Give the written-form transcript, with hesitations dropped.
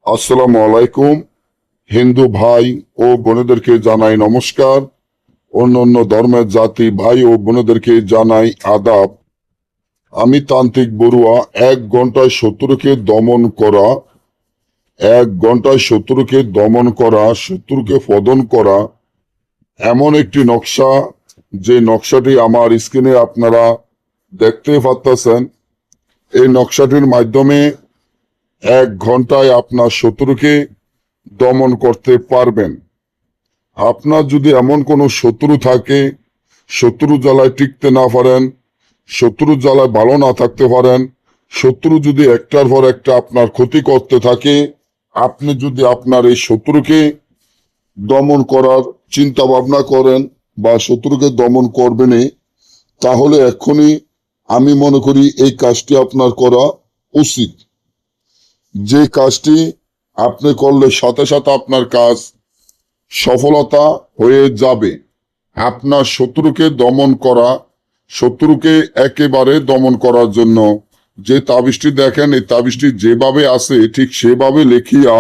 আসসালামু আলাইকুম। হিন্দু ভাই ও বোনেদেরকে জানাই নমস্কার। অন্য ধর্মের জাতি ভাই ও বোনেদেরকে জানাই আদাব। আমি তান্ত্রিক বড়ুয়া। 1 ঘন্টায় শত্রুকে দমন করা, 1 ঘন্টায় শত্রুকে দমন করা, শত্রুকে পতন করা এমন একটি নকশা, যে নকশাটি আমার স্ক্রিনে আপনারা দেখতে পাচ্ছেন। এই নকশাটির মাধ্যমে 1 ঘন্টায় আপনার শত্রুকে দমন করতে পারবেন। আপনার যদি এমন কোনো শত্রু থাকে, শত্রু জ্বালায় টিকতে না পারেন, শত্রু জ্বালায় ভালো না থাকতে পারেন, শত্রু যদি একটার পর একটা আপনার ক্ষতি করতে থাকে, আপনি যদি আপনার এই শত্রুকে দমন করার চিন্তা ভাবনা করেন বা শত্রুকে দমন করবেনই, তাহলে এক্ষুনি আমি মনে করি এই কাজটি আপনার করা উচিত। যে কাজটি আপনি করলে সাথে সাথে আপনার কাজ সফলতা হয়ে যাবে। আপনার শত্রুকে দমন করা, শত্রুকে একেবারে দমন করার জন্য যে তাবিজটি দেখেন, এই তাবিজটি যেভাবে আছে ঠিক সেভাবে লেখিয়া